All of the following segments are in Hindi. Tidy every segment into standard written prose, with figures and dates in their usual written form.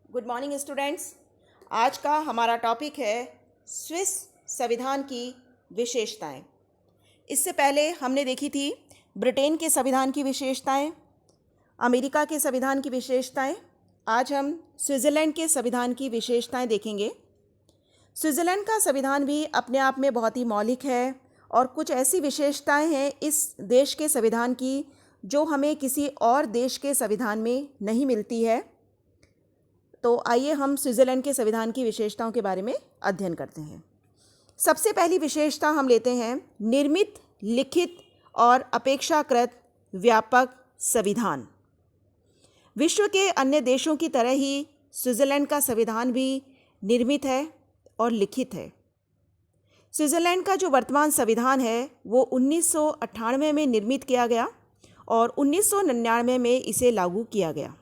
Good morning students. आज का हमारा टॉपिक है स्विस संविधान की विशेषताएं। इससे पहले हमने देखी थी ब्रिटेन के संविधान की विशेषताएं, अमेरिका के संविधान की विशेषताएं। आज हम स्विट्ज़रलैंड के संविधान की विशेषताएं देखेंगे। स्विट्ज़रलैंड का संविधान भी अपने आप में बहुत ही मौलिक है और कुछ ऐसी विशेषताएं हैं इस देश के संविधान की जो हमें किसी और देश के संविधान में नहीं मिलती है। तो आइए हम स्विट्ज़रलैंड के संविधान की विशेषताओं के बारे में अध्ययन करते हैं। सबसे पहली विशेषता हम लेते हैं निर्मित, लिखित और अपेक्षाकृत व्यापक संविधान। विश्व के अन्य देशों की तरह ही स्विट्ज़रलैंड का संविधान भी निर्मित है और लिखित है। स्विट्ज़रलैंड का जो वर्तमान संविधान है वो 1998 में निर्मित किया गया और 1999 में इसे लागू किया गया।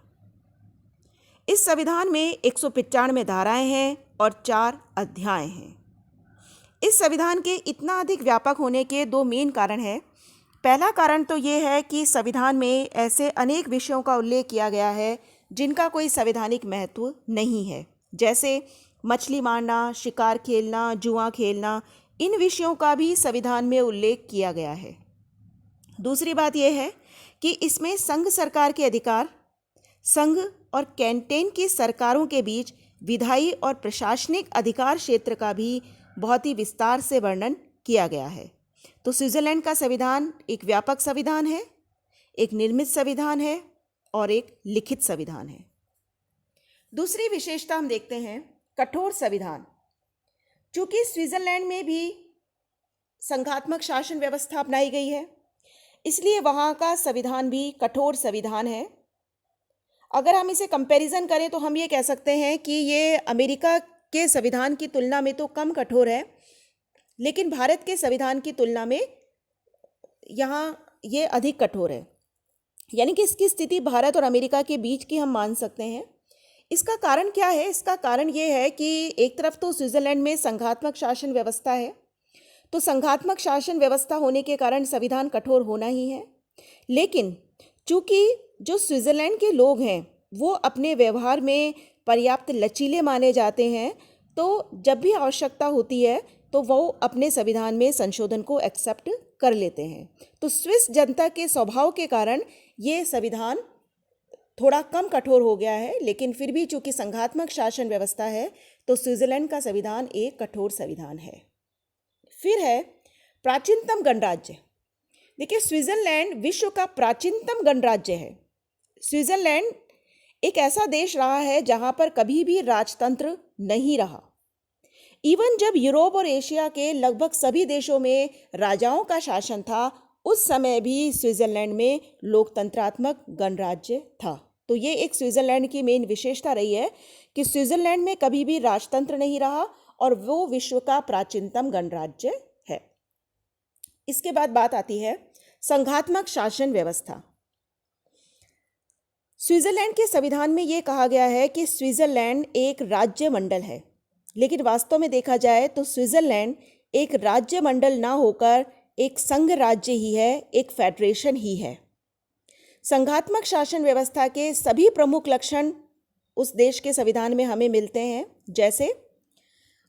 इस संविधान में 195 धाराएं हैं और 4 अध्याय हैं। इस संविधान के इतना अधिक व्यापक होने के 2 मेन कारण हैं। पहला कारण तो ये है कि संविधान में ऐसे अनेक विषयों का उल्लेख किया गया है जिनका कोई संवैधानिक महत्व नहीं है, जैसे मछली मारना, शिकार खेलना, जुआ खेलना। इन विषयों का भी संविधान में उल्लेख किया गया है। दूसरी बात यह है कि इसमें संघ सरकार के अधिकार, संघ और कैंटेन की सरकारों के बीच विधायी और प्रशासनिक अधिकार क्षेत्र का भी बहुत ही विस्तार से वर्णन किया गया है। तो स्विट्ज़रलैंड का संविधान एक व्यापक संविधान है, एक निर्मित संविधान है और एक लिखित संविधान है। दूसरी विशेषता हम देखते हैं कठोर संविधान। चूंकि स्विट्ज़रलैंड में भी संघात्मक शासन व्यवस्था अपनाई गई है, इसलिए वहाँ का संविधान भी कठोर संविधान है। अगर हम इसे कंपैरिजन करें तो हम ये कह सकते हैं कि ये अमेरिका के संविधान की तुलना में तो कम कठोर है, लेकिन भारत के संविधान की तुलना में यहाँ ये अधिक कठोर है। यानी कि इसकी स्थिति भारत और अमेरिका के बीच की हम मान सकते हैं। इसका कारण क्या है? इसका कारण ये है कि एक तरफ तो स्विट्ज़रलैंड में संघात्मक शासन व्यवस्था है, तो संघात्मक शासन व्यवस्था होने के कारण संविधान कठोर होना ही है। लेकिन चूँकि जो स्विट्ज़रलैंड के लोग हैं वो अपने व्यवहार में पर्याप्त लचीले माने जाते हैं, तो जब भी आवश्यकता होती है तो वो अपने संविधान में संशोधन को एक्सेप्ट कर लेते हैं। तो स्विस जनता के स्वभाव के कारण ये संविधान थोड़ा कम कठोर हो गया है, लेकिन फिर भी चूँकि संघात्मक शासन व्यवस्था है तो स्विट्ज़रलैंड का संविधान एक कठोर संविधान है। फिर है प्राचीनतम गणराज्य। देखिए, स्विट्ज़रलैंड विश्व का प्राचीनतम गणराज्य है। स्विट्ज़रलैंड एक ऐसा देश रहा है जहाँ पर कभी भी राजतंत्र नहीं रहा। इवन जब यूरोप और एशिया के लगभग सभी देशों में राजाओं का शासन था, उस समय भी स्विट्ज़रलैंड में लोकतंत्रात्मक गणराज्य था। तो ये एक स्विट्ज़रलैंड की मेन विशेषता रही है कि स्विट्ज़रलैंड में कभी भी राजतंत्र नहीं रहा और वो विश्व का प्राचीनतम गणराज्य है। इसके बाद बात आती है संघात्मक शासन व्यवस्था। स्विट्ज़रलैंड के संविधान में ये कहा गया है कि स्विट्ज़रलैंड एक राज्य मंडल है, लेकिन वास्तव में देखा जाए तो स्विट्ज़रलैंड एक राज्य मंडल ना होकर एक संघ राज्य ही है, एक फेडरेशन ही है। संघात्मक शासन व्यवस्था के सभी प्रमुख लक्षण उस देश के संविधान में हमें मिलते हैं, जैसे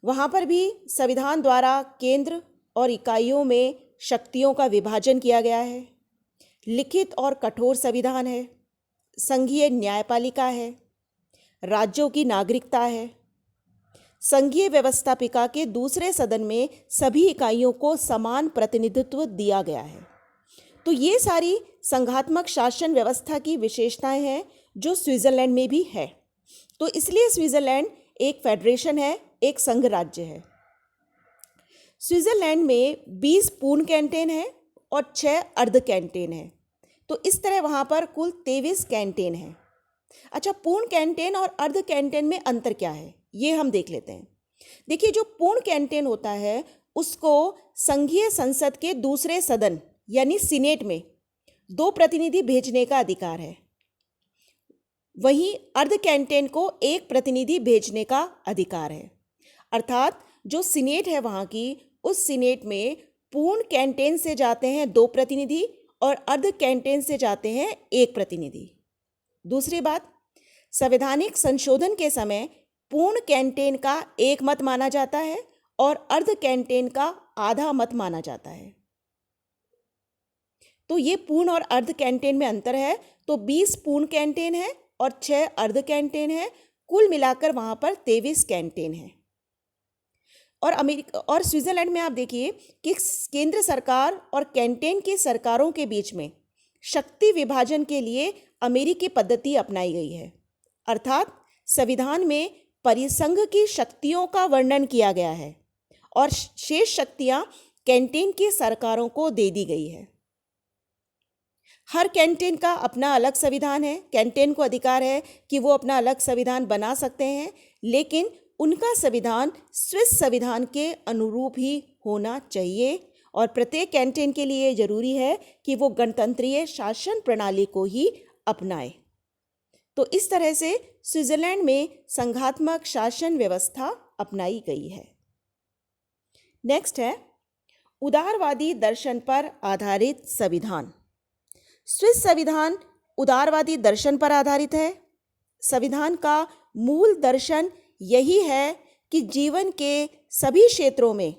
वहाँ पर भी संविधान द्वारा केंद्र और इकाइयों में शक्तियों का विभाजन किया गया है। लिखित और कठोर संविधान है। संघीय न्यायपालिका है। राज्यों की नागरिकता है। संघीय व्यवस्थापिका के दूसरे सदन में सभी इकाइयों को समान प्रतिनिधित्व दिया गया है। तो ये सारी संघात्मक शासन व्यवस्था की विशेषताएं हैं जो स्विट्ज़रलैंड में भी है। तो इसलिए स्विट्ज़रलैंड एक फेडरेशन है, एक संघ राज्य है। स्विट्ज़रलैंड में 20 पूर्ण कैंटेन है और 6 अर्ध कैंटेन है। तो इस तरह वहाँ पर कुल 23 कैंटेन है। अच्छा, पूर्ण कैंटेन और अर्ध कैंटेन में अंतर क्या है ये हम देख लेते हैं। देखिए, जो पूर्ण कैंटेन होता है उसको संघीय संसद के दूसरे सदन यानी सीनेट में 2 प्रतिनिधि भेजने का अधिकार है। वहीं अर्ध कैंटेन को 1 प्रतिनिधि भेजने का अधिकार है। अर्थात जो सीनेट है वहाँ की, उस सीनेट में पूर्ण कैंटेन से जाते हैं 2 प्रतिनिधि और अर्ध कैंटेन से जाते हैं 1 प्रतिनिधि। दूसरी बात, संवैधानिक संशोधन के समय पूर्ण कैंटेन का एक मत माना जाता है और अर्ध कैंटेन का आधा मत माना जाता है। तो ये पूर्ण और अर्ध कैंटेन में अंतर है। तो 20 पूर्ण कैंटेन है और 6 अर्ध कैंटेन है, कुल मिलाकर वहां पर 23 कैंटेन है। और अमेरिका और स्विट्जरलैंड में आप देखिए कि केंद्र सरकार और कैंटेन की सरकारों के बीच में शक्ति विभाजन के लिए अमेरिकी पद्धति अपनाई गई है, अर्थात संविधान में परिसंघ की शक्तियों का वर्णन किया गया है और शेष शक्तियां कैंटेन की सरकारों को दे दी गई है। हर कैंटेन का अपना अलग संविधान है। कैंटेन को अधिकार है कि वो अपना अलग संविधान बना सकते हैं, लेकिन उनका संविधान स्विस संविधान के अनुरूप ही होना चाहिए और प्रत्येक कैंटेन के लिए जरूरी है कि वो गणतंत्रीय शासन प्रणाली को ही अपनाए। तो इस तरह से स्विट्जरलैंड में संघात्मक शासन व्यवस्था अपनाई गई है। नेक्स्ट है उदारवादी दर्शन पर आधारित संविधान। स्विस संविधान उदारवादी दर्शन पर आधारित है। संविधान का मूल दर्शन यही है कि जीवन के सभी क्षेत्रों में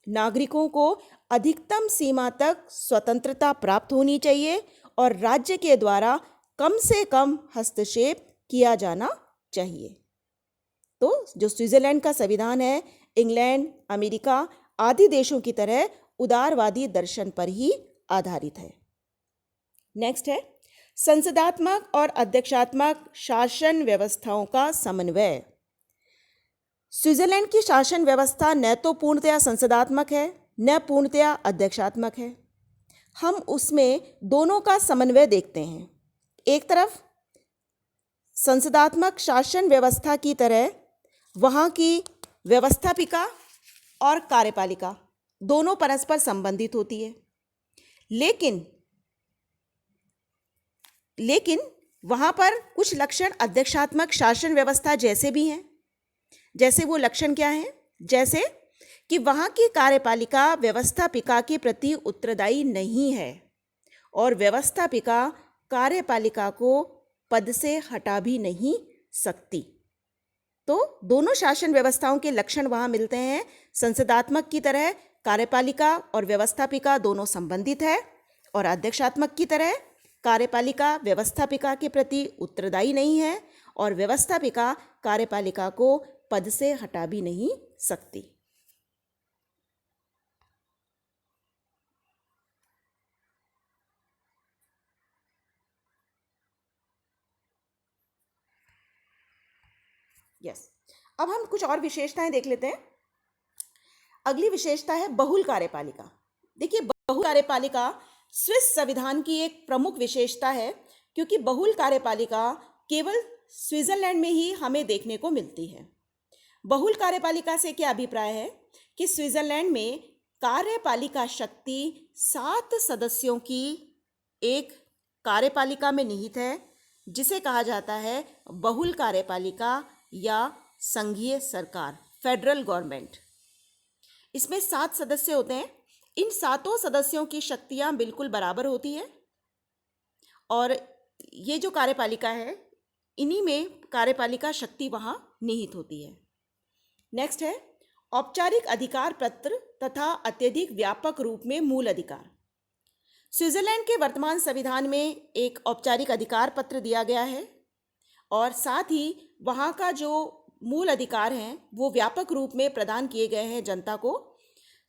नागरिकों को अधिकतम सीमा तक स्वतंत्रता प्राप्त होनी चाहिए और राज्य के द्वारा कम से कम हस्तक्षेप किया जाना चाहिए। तो जो स्विट्जरलैंड का संविधान है, इंग्लैंड, अमेरिका आदि देशों की तरह उदारवादी दर्शन पर ही आधारित है। नेक्स्ट है संसदात्मक और अध्यक्षात्मक शासन व्यवस्थाओं का समन्वय। स्विट्जरलैंड की शासन व्यवस्था न तो पूर्णतया संसदात्मक है न पूर्णतया अध्यक्षात्मक है। हम उसमें दोनों का समन्वय देखते हैं। एक तरफ संसदात्मक शासन व्यवस्था की तरह वहाँ की व्यवस्थापिका और कार्यपालिका दोनों परस्पर संबंधित होती है, लेकिन वहाँ पर कुछ लक्षण अध्यक्षात्मक शासन व्यवस्था जैसे भी हैं। जैसे वो लक्षण क्या हैं? जैसे कि वहाँ की कार्यपालिका व्यवस्थापिका के प्रति उत्तरदायी नहीं है और व्यवस्थापिका कार्यपालिका को पद से हटा भी नहीं सकती। तो दोनों शासन व्यवस्थाओं के लक्षण वहाँ मिलते हैं। संसदात्मक की तरह कार्यपालिका और व्यवस्थापिका दोनों संबंधित है और अध्यक्षात्मक की तरह कार्यपालिका व्यवस्थापिका के प्रति उत्तरदायी नहीं है और व्यवस्थापिका कार्यपालिका को पद से हटा भी नहीं सकती। अब हम कुछ और विशेषताएं देख लेते हैं। अगली विशेषता है बहुल कार्यपालिका। देखिए, बहुल कार्यपालिका स्विस संविधान की एक प्रमुख विशेषता है, क्योंकि बहुल कार्यपालिका केवल स्विट्जरलैंड में ही हमें देखने को मिलती है। बहुल कार्यपालिका से क्या अभिप्राय है कि स्विट्जरलैंड में कार्यपालिका शक्ति 7 सदस्यों की एक कार्यपालिका में निहित है, जिसे कहा जाता है बहुल कार्यपालिका या संघीय सरकार, फेडरल गवर्नमेंट। इसमें 7 सदस्य होते हैं। इन 7 सदस्यों की शक्तियां बिल्कुल बराबर होती है और ये जो कार्यपालिका है, इन्हीं में कार्यपालिका शक्ति वहां निहित होती है। नेक्स्ट है औपचारिक अधिकार पत्र तथा अत्यधिक व्यापक रूप में मूल अधिकार। स्विट्जरलैंड के वर्तमान संविधान में एक औपचारिक अधिकार पत्र दिया गया है और साथ ही वहाँ का जो मूल अधिकार हैं वो व्यापक रूप में प्रदान किए गए हैं जनता को।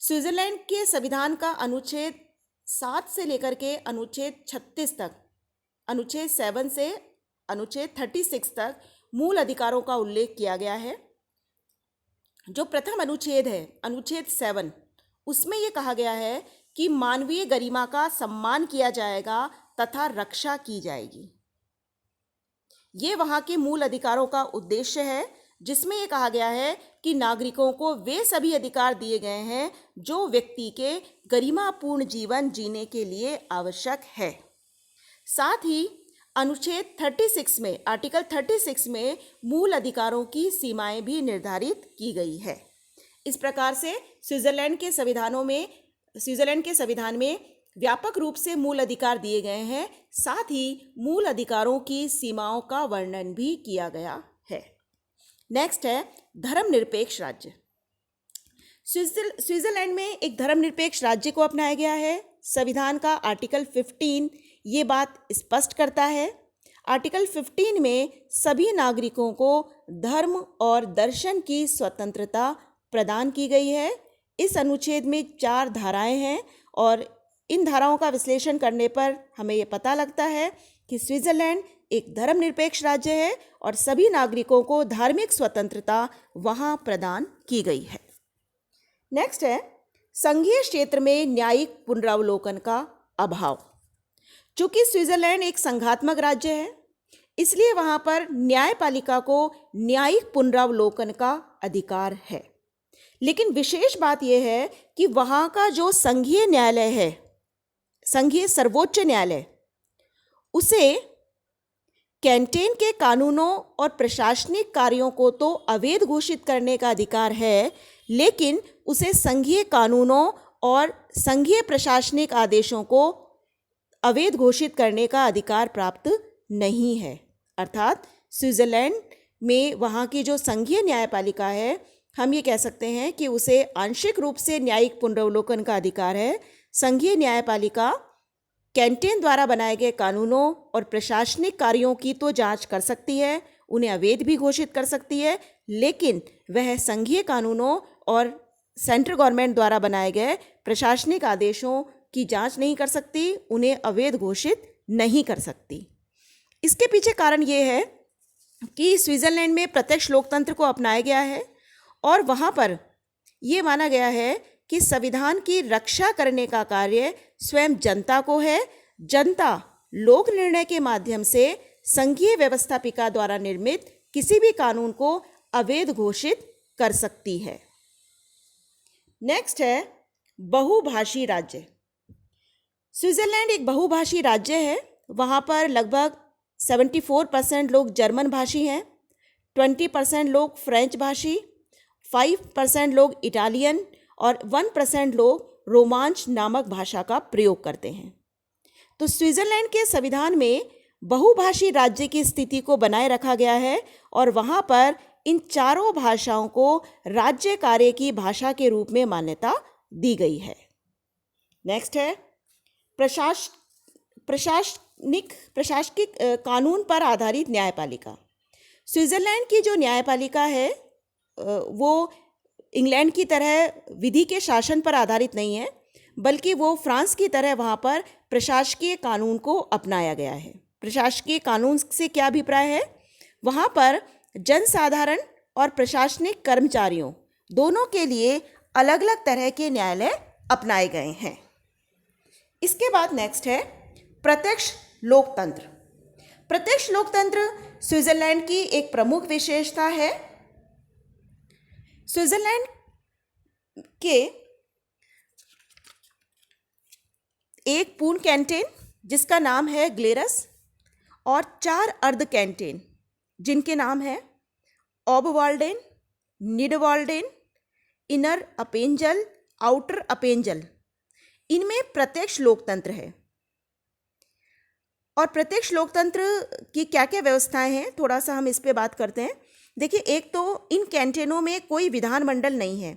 स्विट्जरलैंड के संविधान का अनुच्छेद 7 से लेकर के अनुच्छेद 36 तक, अनुच्छेद 7 से अनुच्छेद 36 तक मूल अधिकारों का उल्लेख किया गया है। जो प्रथम अनुच्छेद है, अनुच्छेद 7, उसमें ये कहा गया है कि मानवीय गरिमा का सम्मान किया जाएगा तथा रक्षा की जाएगी। ये वहाँ के मूल अधिकारों का उद्देश्य है, जिसमें ये कहा गया है कि नागरिकों को वे सभी अधिकार दिए गए हैं जो व्यक्ति के गरिमापूर्ण जीवन जीने के लिए आवश्यक है। साथ ही अनुच्छेद 36 में, आर्टिकल 36 में मूल अधिकारों की सीमाएं भी निर्धारित की गई है। इस प्रकार से स्विट्जरलैंड के संविधान में व्यापक रूप से मूल अधिकार दिए गए हैं, साथ ही मूल अधिकारों की सीमाओं का वर्णन भी किया गया है। नेक्स्ट है धर्मनिरपेक्ष राज्य। स्विट्जरलैंड में एक धर्मनिरपेक्ष राज्य को अपनाया गया है। संविधान का आर्टिकल 15 ये बात स्पष्ट करता है। आर्टिकल 15 में सभी नागरिकों को धर्म और दर्शन की स्वतंत्रता प्रदान की गई है। इस अनुच्छेद में 4 धाराएं हैं और इन धाराओं का विश्लेषण करने पर हमें ये पता लगता है कि स्विट्जरलैंड एक धर्मनिरपेक्ष राज्य है और सभी नागरिकों को धार्मिक स्वतंत्रता वहाँ प्रदान की गई है। नेक्स्ट है संघीय क्षेत्र में न्यायिक पुनरावलोकन का अभाव। चूंकि स्विट्जरलैंड एक संघात्मक राज्य है, इसलिए वहाँ पर न्यायपालिका को न्यायिक पुनरावलोकन का अधिकार है। लेकिन विशेष बात यह है कि वहाँ का जो संघीय न्यायालय है, संघीय सर्वोच्च न्यायालय, उसे कैंटेन के कानूनों और प्रशासनिक कार्यों को तो अवैध घोषित करने का अधिकार है, लेकिन उसे संघीय कानूनों और संघीय प्रशासनिक आदेशों को अवैध घोषित करने का अधिकार प्राप्त नहीं है। अर्थात स्विट्जरलैंड में वहाँ की जो संघीय न्यायपालिका है, हम ये कह सकते हैं कि उसे आंशिक रूप से न्यायिक पुनरावलोकन का अधिकार है। संघीय न्यायपालिका कैंटेन द्वारा बनाए गए कानूनों और प्रशासनिक कार्यों की तो जांच कर सकती है, उन्हें अवैध भी घोषित कर सकती है, लेकिन वह संघीय कानूनों और सेंट्रल गवर्नमेंट द्वारा बनाए गए प्रशासनिक आदेशों की जांच नहीं कर सकती, उन्हें अवैध घोषित नहीं कर सकती। इसके पीछे कारण ये है कि स्विट्जरलैंड में प्रत्यक्ष लोकतंत्र को अपनाया गया है और वहाँ पर ये माना गया है कि संविधान की रक्षा करने का कार्य स्वयं जनता को है। जनता लोक निर्णय के माध्यम से संघीय व्यवस्थापिका द्वारा निर्मित किसी भी कानून को अवैध घोषित कर सकती है। नेक्स्ट है बहुभाषी राज्य। स्विट्जरलैंड एक बहुभाषी राज्य है। वहाँ पर लगभग 74% लोग जर्मन भाषी हैं, 20% लोग फ्रेंच भाषी, 5% लोग इटालियन और 1% लोग रोमांच नामक भाषा का प्रयोग करते हैं। तो स्विट्जरलैंड के संविधान में बहुभाषी राज्य की स्थिति को बनाए रखा गया है और वहाँ पर इन चारों भाषाओं को राज्य कार्य की भाषा के रूप में मान्यता दी गई है। नेक्स्ट है प्रशासनिक कानून पर आधारित न्यायपालिका। स्विट्जरलैंड की जो न्यायपालिका है वो इंग्लैंड की तरह विधि के शासन पर आधारित नहीं है, बल्कि वो फ्रांस की तरह वहाँ पर प्रशासकीय कानून को अपनाया गया है। प्रशासकीय कानून से क्या अभिप्राय है? वहाँ पर जनसाधारण और प्रशासनिक कर्मचारियों दोनों के लिए अलग अलग तरह के न्यायालय अपनाए गए हैं। इसके बाद नेक्स्ट है प्रत्यक्ष लोकतंत्र। प्रत्यक्ष लोकतंत्र स्विट्जरलैंड की एक प्रमुख विशेषता है। स्विट्जरलैंड के एक पूर्ण कैंटेन जिसका नाम है ग्लेरस और 4 अर्ध कैंटेन जिनके नाम है ओबवाल्डेन, निडवाल्डेन, इनर अपेंजल, आउटर अपेंजल, इनमें प्रत्यक्ष लोकतंत्र है। और प्रत्यक्ष लोकतंत्र की क्या क्या व्यवस्थाएं हैं, थोड़ा सा हम इस पे बात करते हैं। देखिए, एक तो इन कैंटेनों में कोई विधानमंडल नहीं है।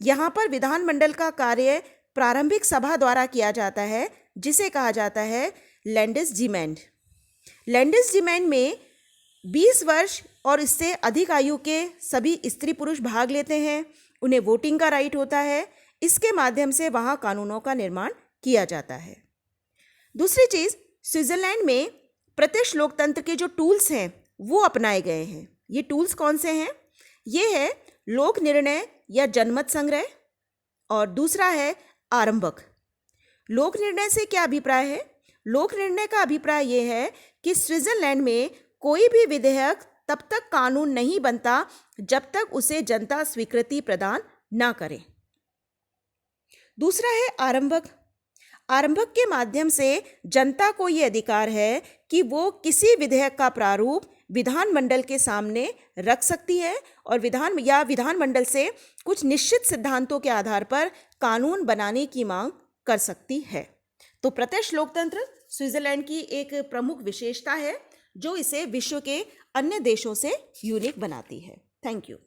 यहाँ पर विधानमंडल का कार्य प्रारंभिक सभा द्वारा किया जाता है, जिसे कहा जाता है लैंडेसजीमेंट। लैंडेसजीमेंट में 20 वर्ष और इससे अधिक आयु के सभी स्त्री पुरुष भाग लेते हैं, उन्हें वोटिंग का राइट होता है। इसके माध्यम से वहाँ कानूनों का निर्माण किया जाता है। दूसरी चीज़, स्विट्जरलैंड में प्रत्यक्ष लोकतंत्र के जो टूल्स हैं वो अपनाए गए हैं। ये टूल्स कौन से हैं? ये है लोक निर्णय या जनमत संग्रह और दूसरा है आरंभक। लोक निर्णय से क्या अभिप्राय है? लोक निर्णय का अभिप्राय ये है कि स्विट्जरलैंड में कोई भी विधेयक तब तक कानून नहीं बनता जब तक उसे जनता स्वीकृति प्रदान ना करे। दूसरा है आरंभक। आरंभक के माध्यम से जनता को ये अधिकार है कि वो किसी विधेयक का प्रारूप विधानमंडल के सामने रख सकती है और विधानमंडल से कुछ निश्चित सिद्धांतों के आधार पर कानून बनाने की मांग कर सकती है। तो प्रत्यक्ष लोकतंत्र स्विट्जरलैंड की एक प्रमुख विशेषता है जो इसे विश्व के अन्य देशों से यूनिक बनाती है। Thank you.